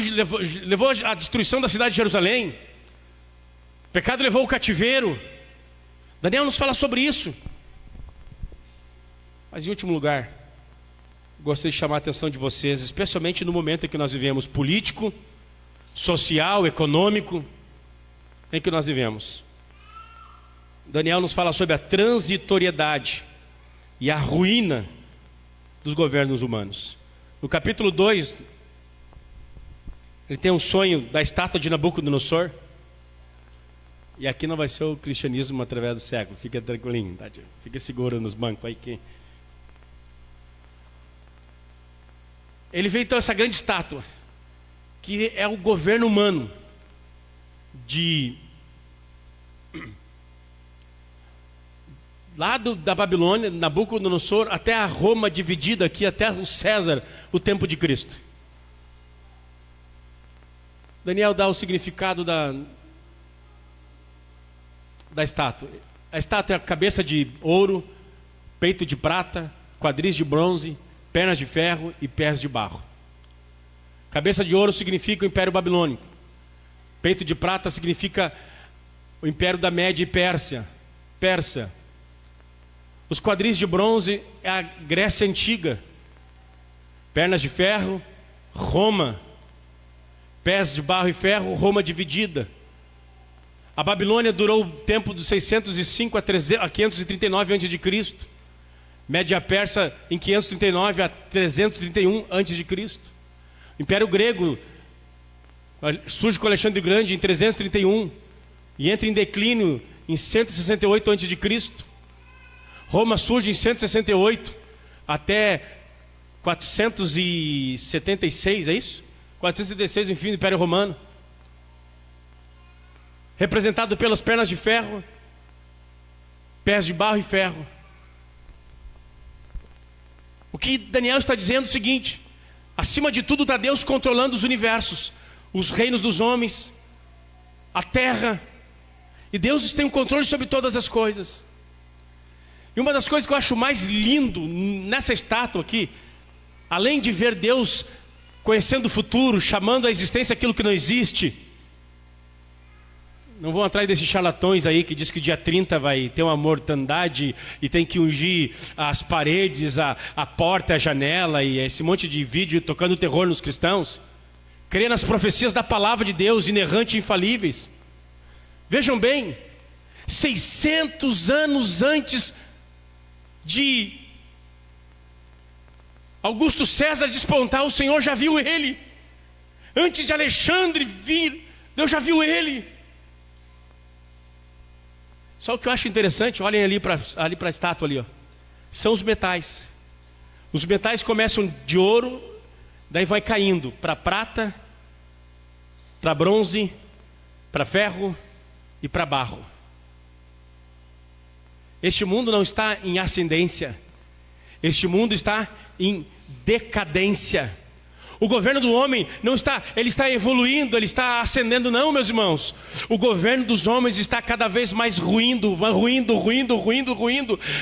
levou à destruição da cidade de Jerusalém. O pecado levou ao cativeiro. Daniel nos fala sobre isso. Mas em último lugar, gostaria de chamar a atenção de vocês, especialmente no momento em que nós vivemos, político, social, econômico, em que nós vivemos. Daniel nos fala sobre a transitoriedade e a ruína dos governos humanos. No capítulo 2, ele tem um sonho da estátua de Nabucodonosor. E aqui não vai ser o cristianismo através do século, fica tranquilinho, tá? Fica seguro nos bancos aí que... Ele vê então essa grande estátua, que é o governo humano, lá da Babilônia, Nabucodonosor, até a Roma dividida aqui, até o César, o tempo de Cristo. Daniel dá o significado da estátua. A estátua é a cabeça de ouro, peito de prata, quadris de bronze, pernas de ferro e pés de barro. Cabeça de ouro significa o Império Babilônico. Peito de prata significa o Império da Média e Pérsia. Os quadris de bronze é a Grécia Antiga. Pernas de ferro, Roma. Pés de barro e ferro, Roma dividida. A Babilônia durou o tempo dos 605 a 539 a.C. Média Persa em 539 a 331 a.C. O Império Grego surge com Alexandre o Grande em 331 e entra em declínio em 168 a.C. Roma surge em 168 até 476, é isso? 476, o fim do Império Romano. Representado pelas pernas de ferro, pés de barro e ferro. O que Daniel está dizendo é o seguinte: acima de tudo está Deus controlando os universos, os reinos dos homens, a terra, e Deus tem o controle sobre todas as coisas. E uma das coisas que eu acho mais lindo nessa estátua aqui, além de ver Deus conhecendo o futuro, chamando à existência aquilo que não existe. Não vão atrás desses charlatões aí que diz que dia 30 vai ter uma mortandade e tem que ungir as paredes, a porta, a janela, e esse monte de vídeo tocando terror nos cristãos. Crê nas profecias da palavra de Deus, inerrante e infalíveis. Vejam bem, 600 anos antes de Augusto César despontar, o Senhor já viu ele. Antes de Alexandre vir, Deus já viu ele. Só o que eu acho interessante, olhem ali para a estátua ali, ó. São os metais. Os metais começam de ouro, daí vai caindo para prata, para bronze, para ferro e para barro. Este mundo não está em ascendência. Este mundo está em decadência. O governo do homem não está, ele está evoluindo, ele está ascendendo, não, meus irmãos. O governo dos homens está cada vez mais ruindo,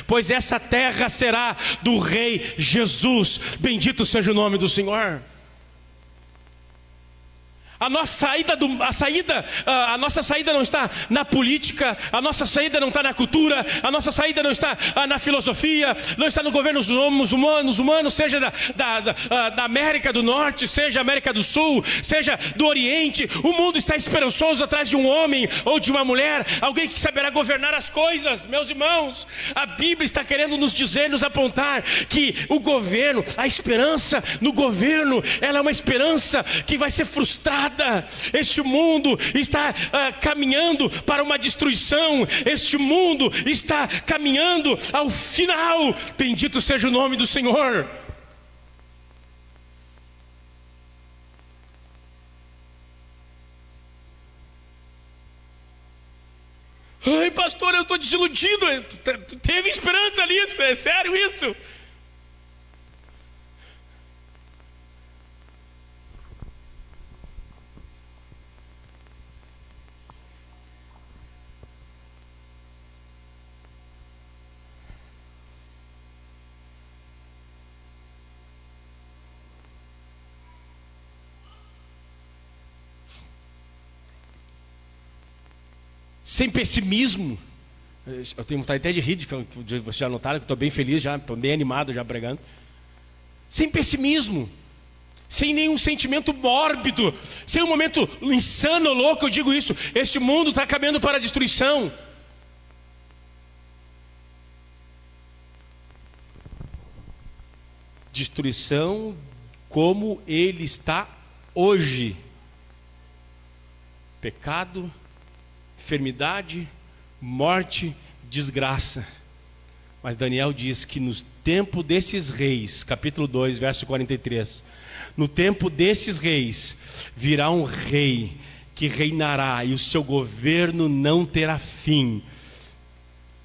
pois essa terra será do Rei Jesus. Bendito seja o nome do Senhor. A nossa saída não está na política, a nossa saída não está na cultura, a nossa saída não está na filosofia, não está no governo humanos, seja da América do Norte, seja América do Sul, seja do Oriente. O mundo está esperançoso atrás de um homem ou de uma mulher, alguém que saberá governar as coisas. Meus irmãos, a Bíblia está querendo nos dizer, nos apontar que o governo, a esperança no governo, ela é uma esperança que vai ser frustrada. Este mundo está caminhando para uma destruição. Este mundo está caminhando ao final. Bendito seja o nome do Senhor. Ai, pastor, eu estou desiludido. Teve esperança nisso? É sério isso? Sem pessimismo. Eu tenho vontade até de rir, vocês já notaram que estou bem feliz, já estou bem animado já pregando. Sem pessimismo, sem nenhum sentimento mórbido, sem um momento insano, louco. Eu digo isso, este mundo está caminhando para a destruição. Destruição como ele está hoje. Pecado, enfermidade, morte, desgraça. Mas Daniel diz que no tempo desses reis, capítulo 2, verso 43, no tempo desses reis virá um rei que reinará e o seu governo não terá fim.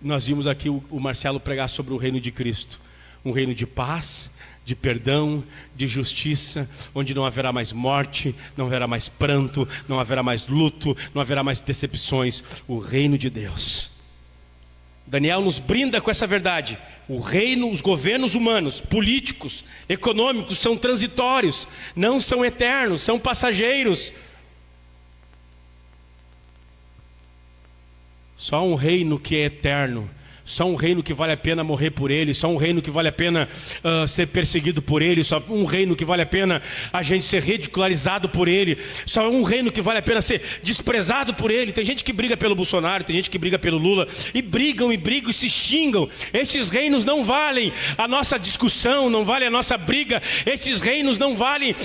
Nós vimos aqui o Marcelo pregar sobre o reino de Cristo, um reino de paz, de perdão, de justiça, onde não haverá mais morte, não haverá mais pranto, não haverá mais luto, não haverá mais decepções. O reino de Deus. Daniel nos brinda com essa verdade. O reino, os governos humanos, políticos, econômicos são transitórios, não são eternos, são passageiros. Só um reino que é eterno, só um reino que vale a pena morrer por ele, só um reino que vale a pena ser perseguido por ele, só um reino que vale a pena a gente ser ridicularizado por ele, só um reino que vale a pena ser desprezado por ele. Tem gente que briga pelo Bolsonaro, tem gente que briga pelo Lula, e brigam e se xingam. Estes reinos não valem a nossa discussão, não valem a nossa briga. Esses reinos não valem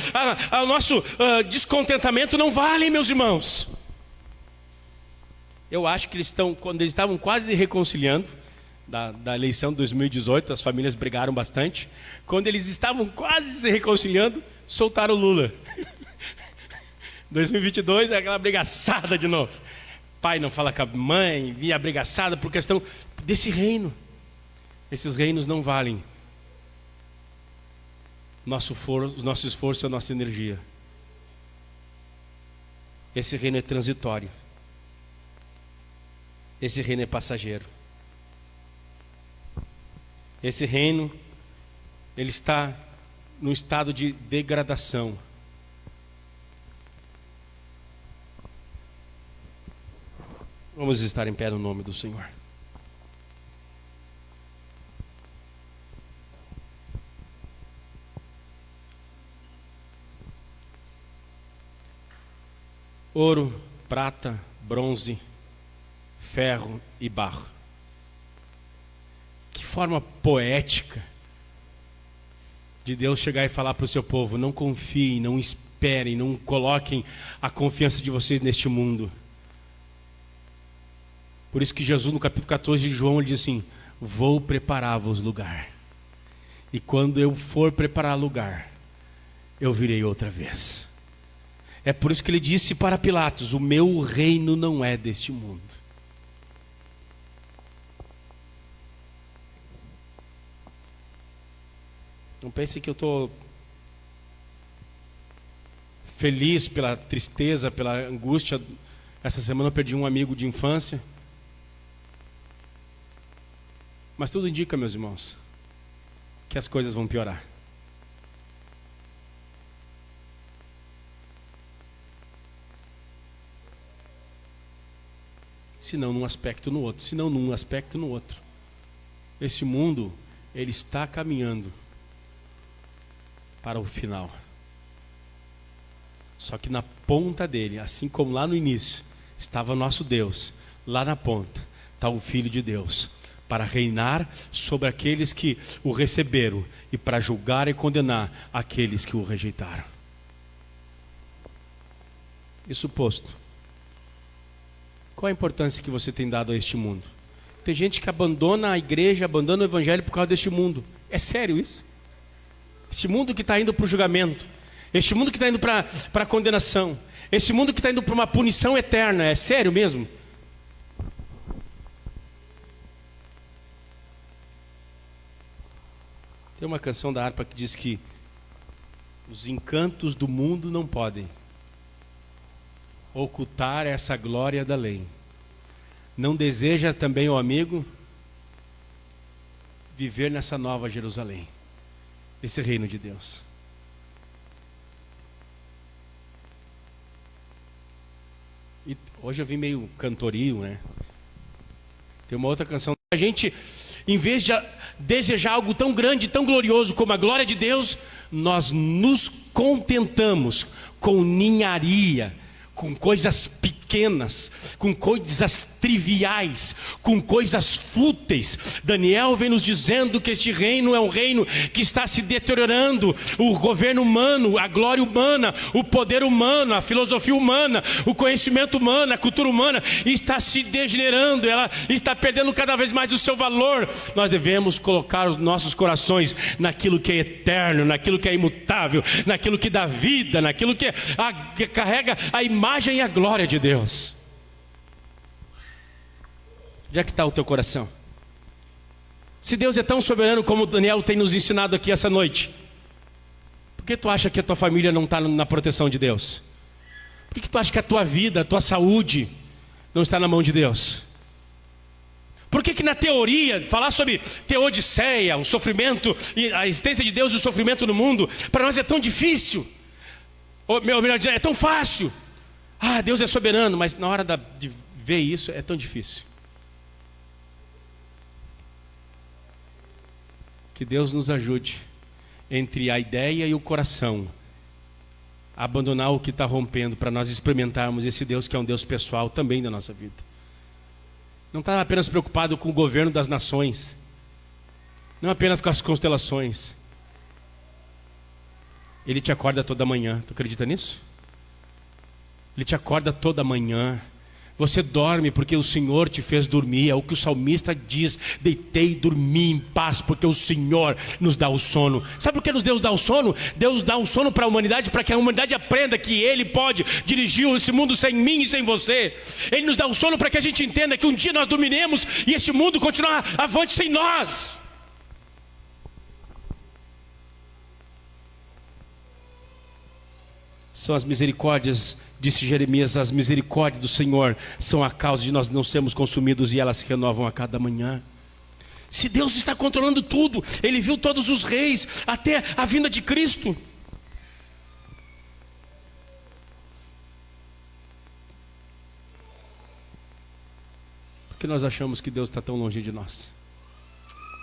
o nosso descontentamento, não valem, meus irmãos. Eu acho que quando eles estavam quase se reconciliando, da eleição de 2018, as famílias brigaram bastante. Quando eles estavam quase se reconciliando, soltaram o Lula. 2022 é aquela brigaçada de novo. Pai não fala com a mãe, via brigaçada por questão desse reino. Esses reinos não valem nosso esforço, a nossa energia. Esse reino é transitório. Esse reino é passageiro. Esse reino, ele está num estado de degradação. Vamos estar em pé no nome do Senhor. Ouro, prata, bronze, ferro e barro. Que forma poética de Deus chegar e falar para o seu povo: não confiem, não esperem, não coloquem a confiança de vocês neste mundo. Por isso que Jesus, no capítulo 14 de João, ele diz assim: vou preparar-vos lugar, e quando eu for preparar lugar, eu virei outra vez. É por isso que ele disse para Pilatos: o meu reino não é deste mundo. Não pense que eu estou feliz pela tristeza, pela angústia. Essa semana eu perdi um amigo de infância. Mas tudo indica, meus irmãos, que as coisas vão piorar. se não num aspecto no outro, se não num aspecto no outro. Esse mundo, ele está caminhando para o final. Só que na ponta dele, assim como lá no início, estava nosso Deus, lá na ponta está o Filho de Deus, para reinar sobre aqueles que o receberam e para julgar e condenar aqueles que o rejeitaram. Isso posto, qual a importância que você tem dado a este mundo? Tem gente que abandona a igreja, abandona o evangelho por causa deste mundo. É sério isso? Este mundo que está indo para o julgamento, este mundo que está indo para a condenação, este mundo que está indo para uma punição eterna, é sério mesmo? Tem uma canção da harpa que diz que os encantos do mundo não podem ocultar essa glória da lei. Não deseja também o amigo viver nessa nova Jerusalém, esse reino de Deus? E hoje eu vim meio cantorio, né? Tem uma outra canção. A gente, em vez de desejar algo tão grande, tão glorioso como a glória de Deus, nós nos contentamos com ninharia, com coisas pequenas, com coisas triviais, com coisas fúteis. Daniel vem nos dizendo que este reino é um reino que está se deteriorando. O governo humano, a glória humana, o poder humano, a filosofia humana, o conhecimento humano, a cultura humana está se degenerando, ela está perdendo cada vez mais o seu valor. Nós devemos colocar os nossos corações naquilo que é eterno, naquilo que é imutável, naquilo que dá vida, naquilo que carrega a imagem e a glória de Deus. Onde é que está o teu coração? Se Deus é tão soberano como Daniel tem nos ensinado aqui essa noite, por que tu acha que a tua família não está na proteção de Deus? Por que tu acha que a tua vida, a tua saúde não está na mão de Deus? Por que na teoria, falar sobre teodiceia, o sofrimento, a existência de Deus e o sofrimento no mundo, para nós é tão difícil? Ou melhor dizer, é tão fácil. Ah, Deus é soberano, mas na hora de ver isso é tão difícil. Que Deus nos ajude, entre a ideia e o coração, a abandonar o que está rompendo, para nós experimentarmos esse Deus que é um Deus pessoal também da nossa vida. Não está apenas preocupado com o governo das nações, não apenas com as constelações. Ele te acorda toda manhã, tu acredita nisso? Ele te acorda toda manhã. Você dorme porque o Senhor te fez dormir. É o que o salmista diz: deitei e dormi em paz, porque o Senhor nos dá o sono. Sabe por que Deus dá o sono? Deus dá o sono para a humanidade, para que a humanidade aprenda que Ele pode dirigir esse mundo sem mim e sem você. Ele nos dá o sono para que a gente entenda que um dia nós dormiremos e esse mundo continuará avante sem nós. São as misericórdias, disse Jeremias, as misericórdias do Senhor são a causa de nós não sermos consumidos, e elas se renovam a cada manhã. Se Deus está controlando tudo, Ele viu todos os reis, até a vinda de Cristo. Por que nós achamos que Deus está tão longe de nós?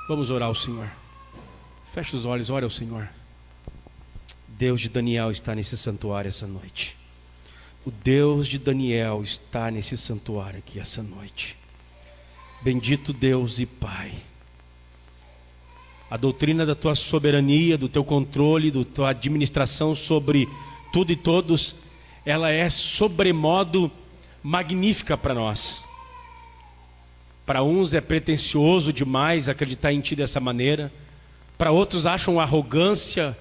Vamos orar ao Senhor. Feche os olhos, ore ao Senhor. Deus de Daniel está nesse santuário essa noite. O Deus de Daniel está nesse santuário aqui essa noite. Bendito Deus e Pai. A doutrina da tua soberania, do teu controle, da tua administração sobre tudo e todos, ela é sobremodo magnífica para nós. Para uns é pretensioso demais acreditar em ti dessa maneira. Para outros acham arrogância.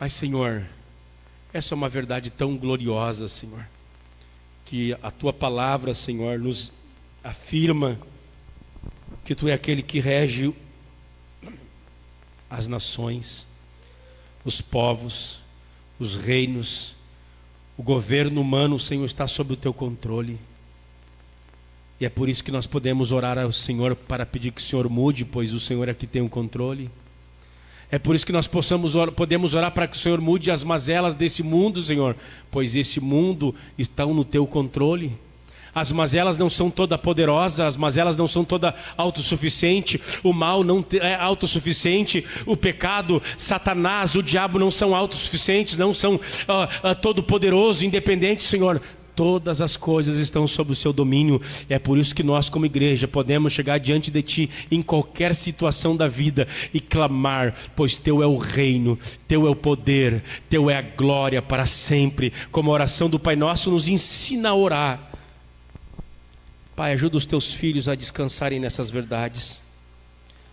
Mas, Senhor, essa é uma verdade tão gloriosa, Senhor, que a Tua palavra, Senhor, nos afirma que Tu é aquele que rege as nações, os povos, os reinos, o governo humano, Senhor, está sob o Teu controle. E é por isso que nós podemos orar ao Senhor para pedir que o Senhor mude, pois o Senhor é que tem o controle. É por isso que nós podemos orar para que o Senhor mude as mazelas desse mundo, Senhor, pois esse mundo está no teu controle. As mazelas não são toda poderosa, as mazelas não são toda autossuficiente, o mal não é autossuficiente, o pecado, Satanás, o diabo não são autossuficientes, não são todo poderoso, independente, Senhor. Todas as coisas estão sob o seu domínio. É por isso que nós como igreja podemos chegar diante de Ti em qualquer situação da vida e clamar, pois Teu é o reino, Teu é o poder, Teu é a glória para sempre. Como a oração do Pai Nosso nos ensina a orar. Pai, ajuda os Teus filhos a descansarem nessas verdades.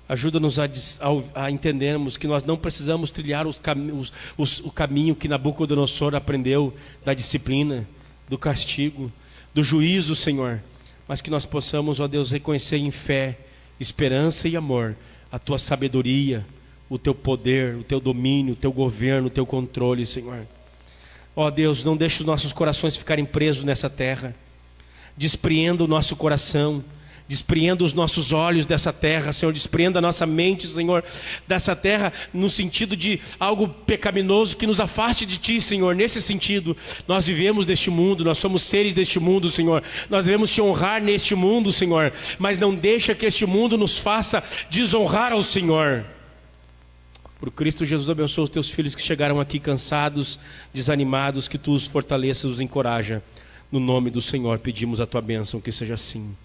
Ajuda-nos a entendermos que nós não precisamos trilhar o caminho que Nabucodonosor aprendeu da disciplina, do castigo, do juízo, Senhor, mas que nós possamos, ó Deus, reconhecer em fé, esperança e amor a Tua sabedoria, o Teu poder, o Teu domínio, o Teu governo, o Teu controle, Senhor. Ó Deus, não deixe os nossos corações ficarem presos nessa terra. Despreenda o nosso coração, despreenda os nossos olhos dessa terra, Senhor, despreenda a nossa mente, Senhor, dessa terra, no sentido de algo pecaminoso que nos afaste de Ti, Senhor. Nesse sentido, nós vivemos deste mundo, nós somos seres deste mundo, Senhor, nós devemos Te honrar neste mundo, Senhor, mas não deixa que este mundo nos faça desonrar ao Senhor. Por Cristo Jesus, abençoa os Teus filhos que chegaram aqui cansados, desanimados, que Tu os fortaleças, os encoraja. No nome do Senhor pedimos a Tua bênção, que seja assim.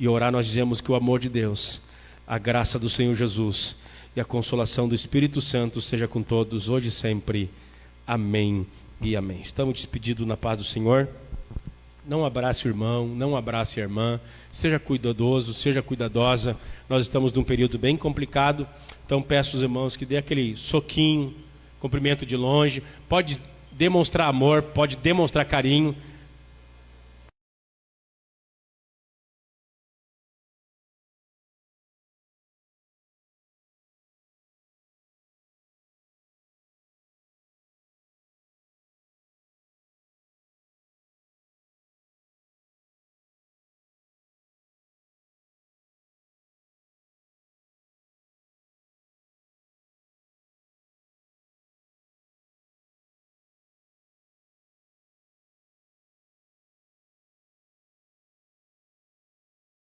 E orar nós dizemos que o amor de Deus, a graça do Senhor Jesus e a consolação do Espírito Santo seja com todos, hoje e sempre. Amém e amém. Estamos despedidos na paz do Senhor. Não abrace o irmão, não abrace a irmã. Seja cuidadoso, seja cuidadosa. Nós estamos num período bem complicado. Então peço aos irmãos que dê aquele soquinho, cumprimento de longe. Pode demonstrar amor, pode demonstrar carinho,